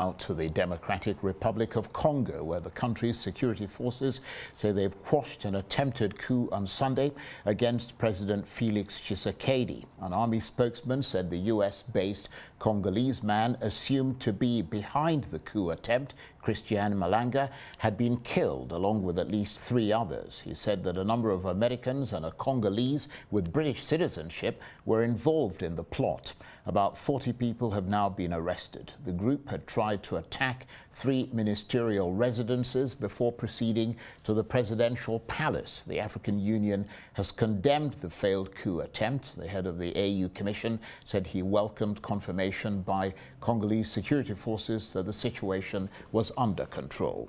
Out to the Democratic Republic of Congo, where the country's security forces say they've quashed an attempted coup on Sunday against President Felix Tshisekedi. An army spokesman said the US-based Congolese man assumed to be behind the coup attempt, Christian Malanga, had been killed along with at least 3 others. He said that a number of Americans and a Congolese with British citizenship were involved in the plot. About 40 people have now been arrested. The group had tried to attack 3 ministerial residences before proceeding to the presidential palace. The African Union has condemned the failed coup attempt. The head of the AU Commission said he welcomed confirmation by Congolese security forces that the situation was under control.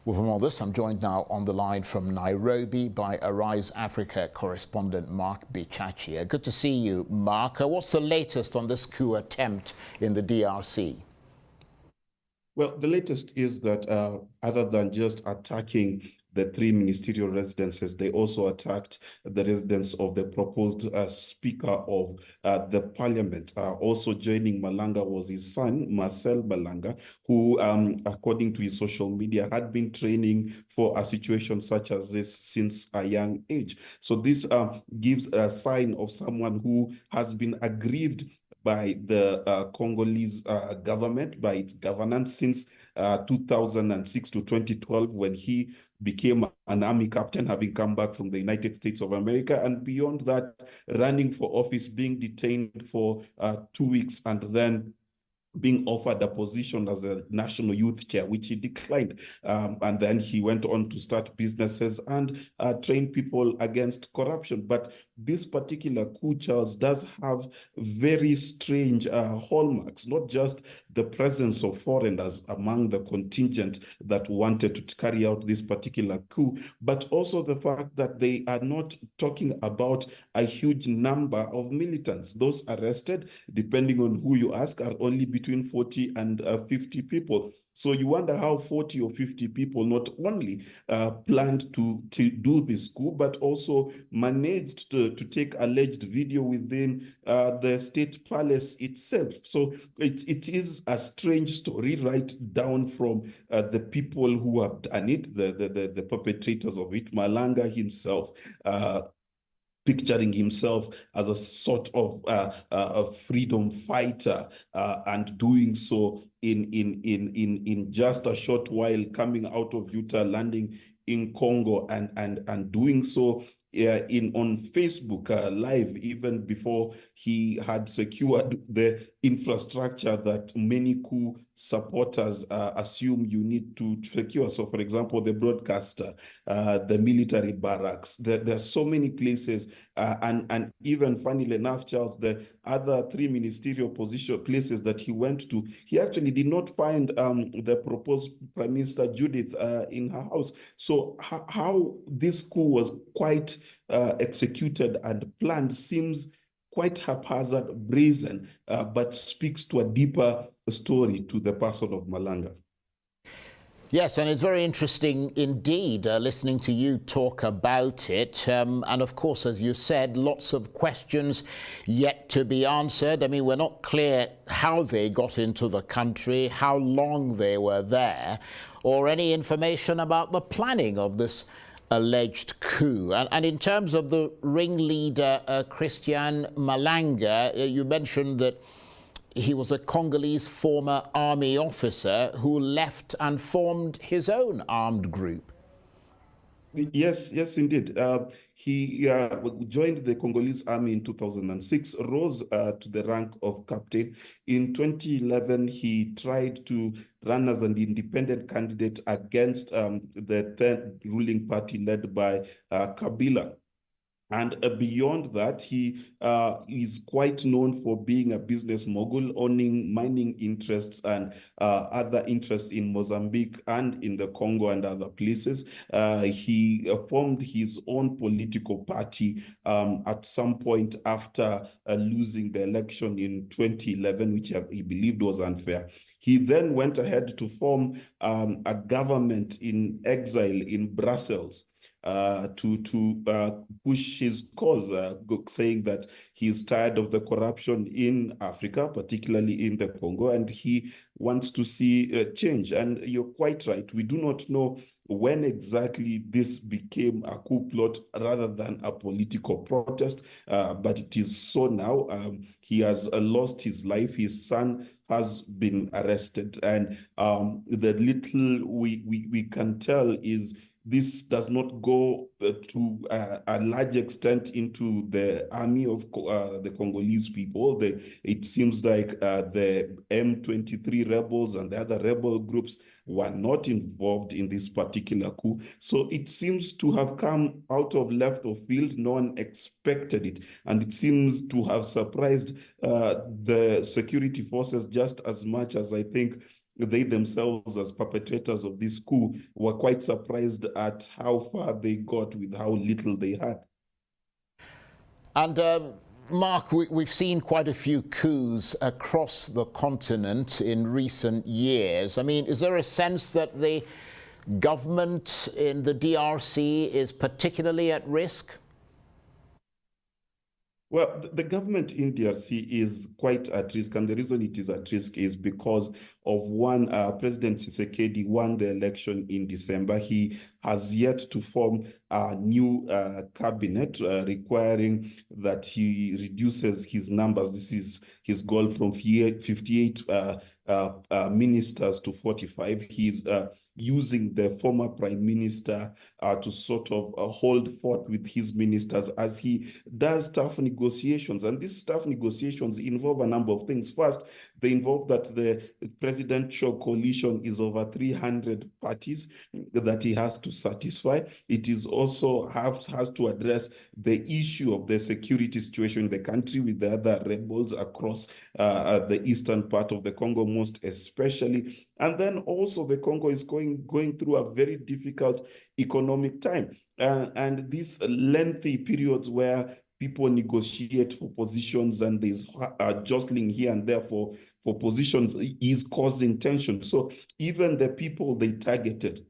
Well, from all this, I'm joined now on the line from Nairobi by Arise Africa correspondent Mark Bichachi. Good to see you, Mark. What's the latest on this coup attempt in the DRC? Well, the latest is that other than just attacking the 3 ministerial residences, they also attacked the residence of the proposed Speaker of the Parliament. Also joining Malanga was his son, Marcel Malanga, who, according to his social media, had been training for a situation such as this since a young age. So this gives a sign of someone who has been aggrieved by the Congolese government, by its governance since 2006 to 2012, when he became an army captain, having come back from the United States of America, and beyond that, running for office, being detained for 2 weeks, and then being offered a position as the National Youth Chair, which he declined. And then he went on to start businesses and train people against corruption. But this particular coup, Charles, does have very strange hallmarks, not just the presence of foreigners among the contingent that wanted to carry out this particular coup, but also the fact that they are not talking about a huge number of militants. Those arrested, depending on who you ask, are only between 40 and 50 people. So you wonder how 40 or 50 people not only planned to do this coup, but also managed to take alleged video within the state palace itself. So it is a strange story, right down from the people who have done it, the perpetrators of it, Malanga himself, picturing himself as a sort of a freedom fighter, and doing so in just a short while, coming out of Utah, landing in Congo, and doing so on Facebook Live, even before he had secured the infrastructure that many coup supporters assume you need to secure. So, for example, the broadcaster, the military barracks, there are so many places, and even funnily enough, Charles, the other 3 ministerial places that he went to, he actually did not find the proposed Prime Minister Judith in her house. So how this coup was quite executed and planned seems quite haphazard, brazen, but speaks to a deeper story to the person of Malanga. Yes, and it's very interesting indeed listening to you talk about it. And of course, as you said, lots of questions yet to be answered. I mean, we're not clear how they got into the country, how long they were there, or any information about the planning of this alleged coup. And in terms of the ringleader, Christian Malanga, you mentioned that he was a Congolese former army officer who left and formed his own armed group. Yes, indeed. He joined the Congolese army in 2006, rose to the rank of captain. In 2011, he tried to run as an independent candidate against the then ruling party led by Kabila. And beyond that, he is quite known for being a business mogul, owning mining interests and other interests in Mozambique and in the Congo and other places. He formed his own political party at some point after losing the election in 2011, which he believed was unfair. He then went ahead to form a government in exile in Brussels. to push his cause, saying that he's tired of the corruption in Africa, particularly in the Congo, and he wants to see change. And you're quite right. We do not know when exactly this became a coup plot rather than a political protest, but it is so now. He has lost his life. His son has been arrested, and the little we can tell is this does not go to a large extent into the army of the Congolese people. It seems like the M23 rebels and the other rebel groups were not involved in this particular coup. So it seems to have come out of left of field. No one expected it. And it seems to have surprised the security forces just as much as I think they themselves, as perpetrators of this coup, were quite surprised at how far they got with how little they had. And Mark, we've seen quite a few coups across the continent in recent years. I mean, is there a sense that the government in the DRC is particularly at risk? Well, the government in DRC is quite at risk, and the reason it is at risk is because of one, President Tshisekedi won the election in December. He has yet to form a new cabinet, requiring that he reduces his numbers. This is his goal from 58 ministers to 45. He's using the former prime minister to sort of hold forth with his ministers as he does tough negotiations. And these tough negotiations involve a number of things. First, they involve that the presidential coalition is over 300 parties that he has to satisfy. It is also has to address the issue of the security situation in the country with the other rebels across the eastern part of the Congo, most especially. And then also the Congo is going through a very difficult economic time. And these lengthy periods where people negotiate for positions and there's jostling here and there for positions is causing tension. So even the people they targeted,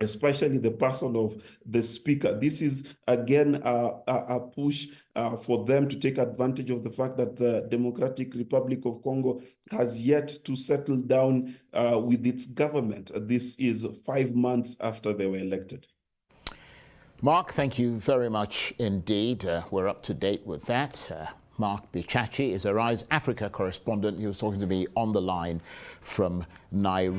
especially the person of the speaker, this is again a push for them to take advantage of the fact that the Democratic Republic of Congo has yet to settle down with its government. This is 5 months after they were elected. Mark, thank you very much indeed. We're up to date with that. Mark Bichachi is Arise Africa correspondent. He was talking to me on the line from Nairobi.